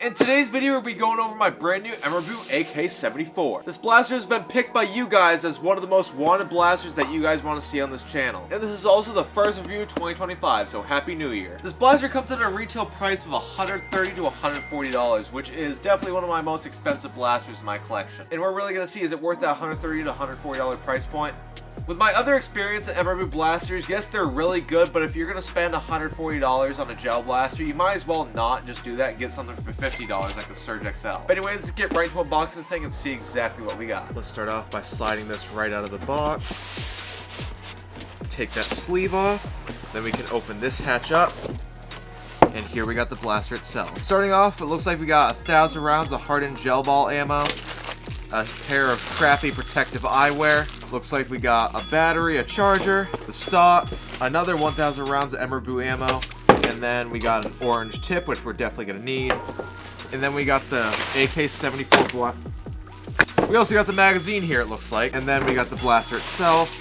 In today's video, we'll be going over my brand new Emerbu AK74. This blaster has been picked by you guys as one of the most wanted blasters that you guys want to see on this channel. And this is also the first review of 2025, so Happy New Year. This blaster comes at a retail price of $130 to $140, which is definitely one of my most expensive blasters in my collection. And we're really going to see, is it worth that $130 to $140 price point? With my other experience at Emerbu blasters, yes, they're really good, but if you're going to spend $140 on a gel blaster, you might as well not just do that and get something for $50 like the Surge XL. But anyways, let's get right into unboxing this thing and see exactly what we got. Let's start off by sliding this right out of the box. Take that sleeve off. Then we can open this hatch up. And here we got the blaster itself. Starting off, it looks like we got 1,000 rounds of hardened gel ball ammo. A pair of crappy protective eyewear. Looks like we got a battery, a charger, the stock, another 1,000 rounds of Emerbu ammo, and then we got an orange tip, which we're definitely going to need. And then we got the AK74 block. We also got the magazine here, it looks like. And then we got the blaster itself.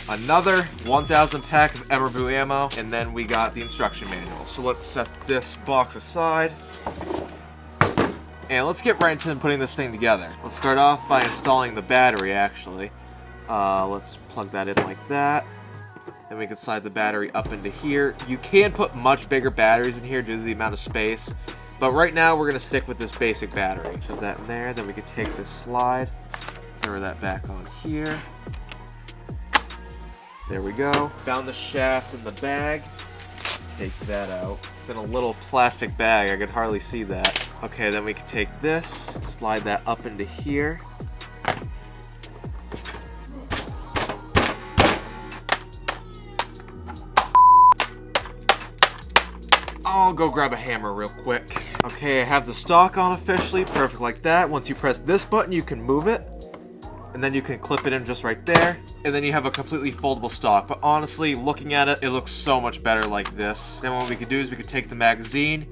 Another 1,000 pack of Emerbu ammo, and then we got the instruction manual. So let's set this box aside. And let's get right into putting this thing together. Let's start off by installing the battery, actually. Let's plug that in like that. Then we can slide the battery up into here. You can put much bigger batteries in here due to the amount of space. But right now, we're going to stick with this basic battery. Shove that in there. Then we can take this slide. Throw that back on here. There we go. Found the shaft in the bag. Take that out. It's in a little plastic bag. I could hardly see that. Okay, then we can take this, slide that up into here. I'll go grab a hammer real quick. Okay, I have the stock on officially, perfect like that. Once you press this button, you can move it. And then you can clip it in just right there. And then you have a completely foldable stock. But honestly, looking at it, it looks so much better like this. Then what we could do is we could take the magazine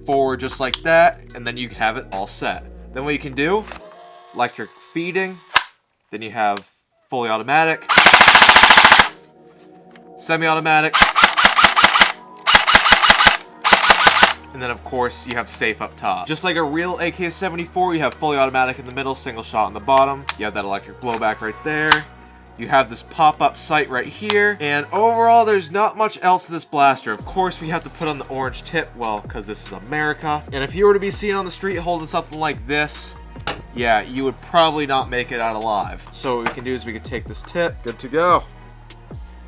forward just like that, and then you have it all set. Then what you can do, electric feeding, then you have fully automatic, semi-automatic, and then of course you have safe up top. Just like a real AK74, you have fully automatic in the middle, single shot on the bottom. You have that electric blowback right there. You have this pop-up sight right here, and overall there's not much else to this blaster. Of course we have to put on the orange tip, well, because this is America. And if you were to be seen on the street holding something like this, yeah, you would probably not make it out alive. So what we can do is we can take this tip, good to go.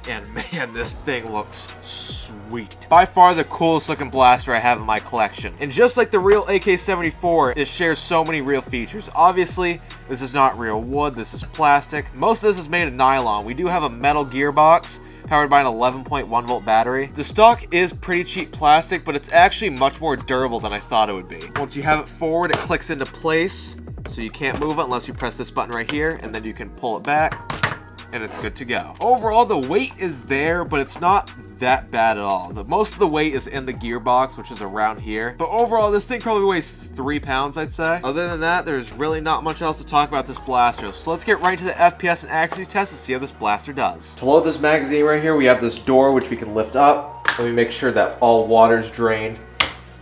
And man, this thing looks sweet. By far the coolest looking blaster I have in my collection. And just like the real AK74, it shares so many real features. Obviously, this is not real wood, this is plastic. Most of this is made of nylon. We do have a metal gearbox powered by an 11.1 volt battery. The stock is pretty cheap plastic, but it's actually much more durable than I thought it would be. Once you have it forward, it clicks into place. So you can't move it unless you press this button right here, and then you can pull it back. And it's good to go. Overall, the weight is there, but it's not that bad at all. Most of the weight is in the gearbox, which is around here. But overall, this thing probably weighs 3 pounds, I'd say. Other than that, there's really not much else to talk about this blaster. So let's get right into the FPS and accuracy test and see how this blaster does. To load this magazine right here, we have this door, which we can lift up. Let me make sure that all water's drained.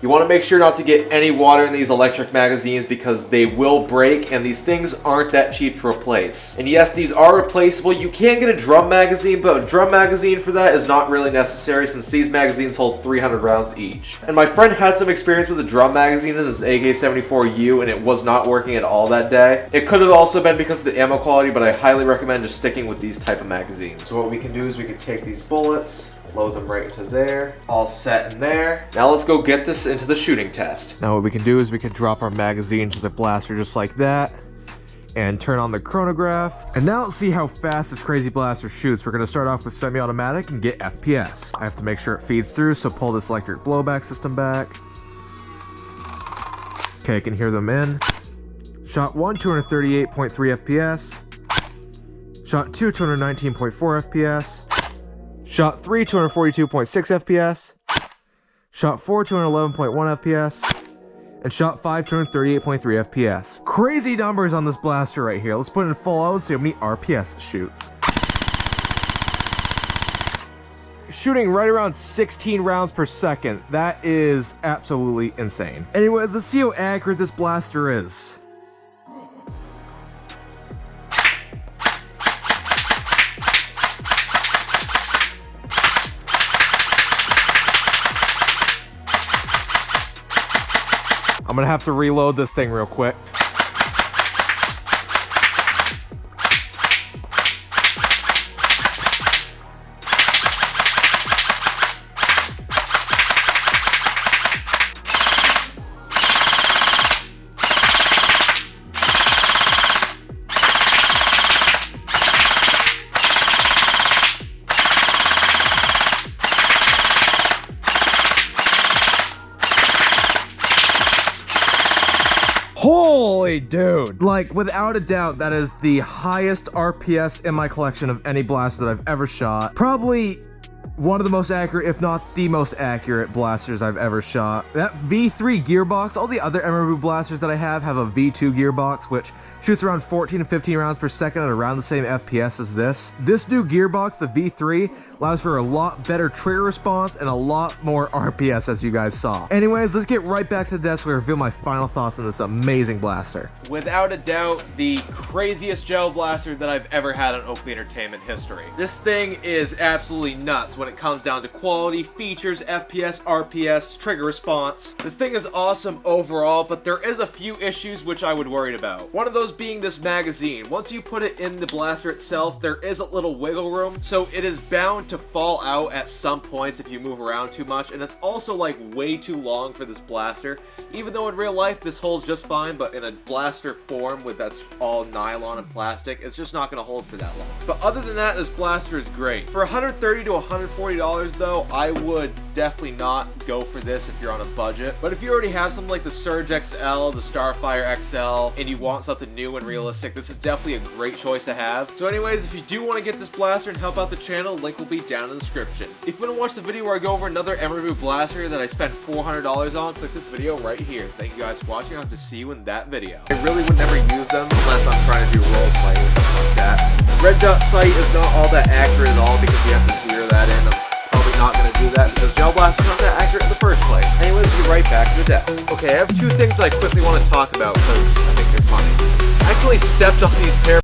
You want to make sure not to get any water in these electric magazines because they will break, and these things aren't that cheap to replace. And yes, these are replaceable. You can get a drum magazine, but a drum magazine for that is not really necessary since these magazines hold 300 rounds each. And my friend had some experience with a drum magazine in his AK74U, and it was not working at all that day. It could have also been because of the ammo quality, but I highly recommend just sticking with these type of magazines. So what we can do is we can take these bullets, load them right into there, all set in there. Now let's go get this into the shooting test. Now what we can do is we can drop our magazine into the blaster just like that, and turn on the chronograph. And now let's see how fast this crazy blaster shoots. We're gonna start off with semi-automatic and get FPS. I have to make sure it feeds through, so pull this electric blowback system back. Okay, I can hear them in. Shot 1, 238.3 FPS. Shot 2, 219.4 FPS. Shot 3, 242.6 FPS. Shot 4, 211.1 FPS. And shot 5, 238.3 FPS. Crazy numbers on this blaster right here. Let's put it in full out and see how many RPS it shoots. shooting right around 16 rounds per second. That is absolutely insane. Anyways, let's see how accurate this blaster is. I'm gonna have to reload this thing real quick. Holy dude. Like, without a doubt, that is the highest RPS in my collection of any blaster that I've ever shot. Probably one of the most accurate, if not the most accurate blasters I've ever shot. That V3 gearbox, all the other Emerbu blasters that I have a V2 gearbox, which shoots around 14 to 15 rounds per second at around the same FPS as this. This new gearbox, the V3, allows for a lot better trigger response and a lot more RPS, as you guys saw. Anyways, let's get right back to the desk where I reveal my final thoughts on this amazing blaster. Without a doubt, the craziest gel blaster that I've ever had on Oakley Entertainment history. This thing is absolutely nuts when it comes down to quality, features, FPS, RPS, trigger response. This thing is awesome overall, but there is a few issues which I would worry about. One of those being this magazine. Once you put it in the blaster itself, there is a little wiggle room, so it is bound to fall out at some points if you move around too much, and it's also like way too long for this blaster. Even though in real life this holds just fine, but in a blaster form with that's all nylon and plastic, it's just not going to hold for that long. But other than that, this blaster is great. For $130 to $140 though, I would definitely not go for this if you're on a budget. But if you already have something like the Surge XL, the Starfire XL, and you want something new and realistic, this is definitely a great choice to have. So anyways, if you do want to get this blaster and help out the channel, link will be down in the description. If you want to watch the video where I go over another Emerbu blaster that I spent $400 on, click this video right here. Thank you guys for watching. I'll have to see you in that video. I really would never use them unless I'm trying to do role play or something like that. Red dot sight is not all that accurate at all because you have to zero that in. I'm probably not going to do that because gel blasters aren't that accurate in the first place. Anyways, we'll get right back to the desk. Okay, I have two things that I quickly want to talk about because I think they're funny. I actually stepped on these pair